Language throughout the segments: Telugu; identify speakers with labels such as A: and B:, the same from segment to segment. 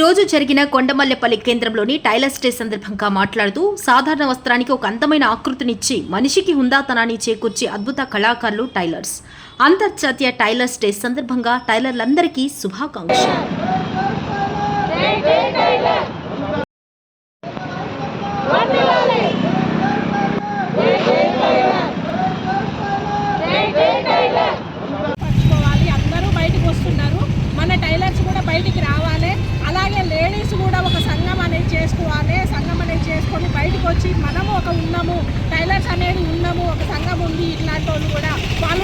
A: రోజు జరిగిన కొండమల్లెపల్లి కేంద్రంలోని టైలర్స్ డే సందర్భంగా మాట్లాడుతూ సాధారణ వస్త్రానికి ఒక అందమైన ఆకృతినిచ్చి మనిషికి హుందాతనాన్ని చేకూర్చే అద్భుత కళాకారులు టైలర్స్. అంతర్జాతీయ టైలర్స్ డే సందర్భంగా టైలర్లందరికీ శుభాకాంక్షలు.
B: అందరూ బయటికి వస్తున్నారు. మన టైలర్స్ కూడా బయటికి రావాలి. అలాగే లేడీస్ కూడా ఒక సంఘం అనేది చేసుకోవాలి. సంఘం అనేది చేసుకొని బయటకు వచ్చి మనము ఒక ఉన్నాము, టైలర్స్ అనేది ఉన్నాము, ఒక సంఘం ఉంది, ఇట్లాంటి వాళ్ళు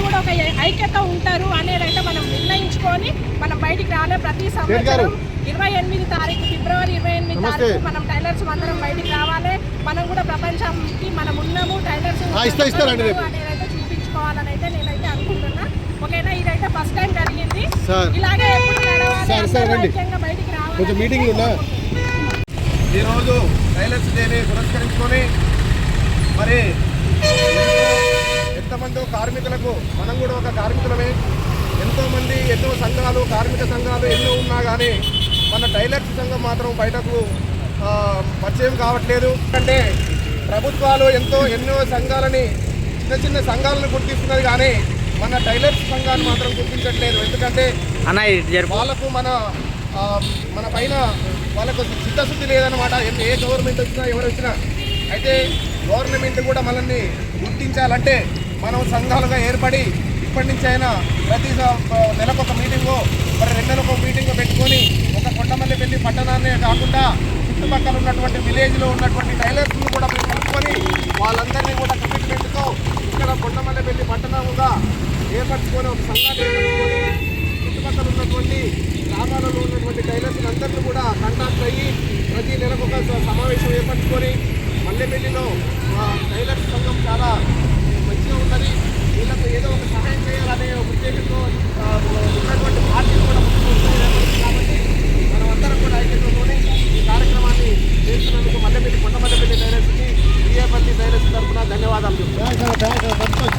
B: కూడా ఒక ఐక్యత ఉంటారు అనేదైతే మనం నిర్ణయించుకొని మనం బయటికి రాలే. ప్రతి సంవత్సరం 28 తారీఖు ఫిబ్రవరి 28 తారీఖు మనం టైలర్స్ అందరం బయటికి రావాలి. మనం కూడా ప్రపంచానికి మనం ఉన్నాము, టైలర్స్ అనేదైతే చూపించుకోవాలని అయితే నేనైతే అనుకుంటున్నా. ఓకేనా, ఇదైతే ఫస్ట్ టైం జరిగింది. ఇలాగే ఎప్పుడు నడవాలి, బయటికి రావాలి.
C: ఈరోజు టైలర్స్ డేని పురస్కరించుకొని మరి ఎంతమందో కార్మికులకు, మనం కూడా ఒక కార్మికులమే, ఎంతోమంది ఎన్నో సంఘాలు, కార్మిక సంఘాలు ఎన్నో ఉన్నా కానీ మన టైలర్స్ సంఘం మాత్రం బయటకు పరిచయం కావట్లేదు. అంటే ప్రభుత్వాలు ఎన్నో సంఘాలని, చిన్న చిన్న సంఘాలను గుర్తిస్తున్నది కానీ మన టైలర్స్ సంఘాన్ని మాత్రం గుర్తించట్లేదు. ఎందుకంటే వాళ్ళకు మన పైన వాళ్ళకు చిత్తశుద్ధి లేదన్నమాట. ఏ గవర్నమెంట్ వచ్చినా ఎవరు వచ్చినా. అయితే గవర్నమెంట్ కూడా మనల్ని గుర్తించాలంటే మనం సంఘాలుగా ఏర్పడి ఇప్పటి నుంచి అయినా ప్రతి నెలకొక మీటింగు, మరి 2 నెలలకు మీటింగ్ పెట్టుకొని ఒక కొండమల్లెపల్లి పట్టణాన్నే కాకుండా చుట్టుపక్కల ఉన్నటువంటి విలేజ్లో ఉన్నటువంటి టైలర్స్ను కూడా మేము కలుపుకొని వాళ్ళందరినీ కూడా కమిట్మెంట్తో ఇక్కడ కొండమల్లెపల్లి పట్టణంగా ఏర్పరచుకొని ఒక సంఘాన్ని ఏర్పరచుకొని చుట్టుపక్కల ఉన్నటువంటి గ్రామాలలో ఉన్నటువంటి టైలర్స్ అందరినీ కూడా కాంటాక్ట్ అయ్యి ప్రతి నెలకు ఒక సమావేశం ఏర్పరచుకొని మల్లెపల్లిలో టైలర్స్ సంఘం చాలా మంచిగా ఉన్నది, వీళ్ళకు ఏదో ఒక సహాయం చేయాలనే ఉద్దేశంతో ఉన్నటువంటి పార్టీలు కూడా కాబట్టి మనమందరం కూడా ఐక్యతతోనే ఈ కార్యక్రమాన్ని చేస్తున్నందుకు కొండమల్లెపల్లి టైలర్స్కి, బిఏపల్లి టైలర్స్ తరఫున ధన్యవాదాలు చెప్తున్నాను.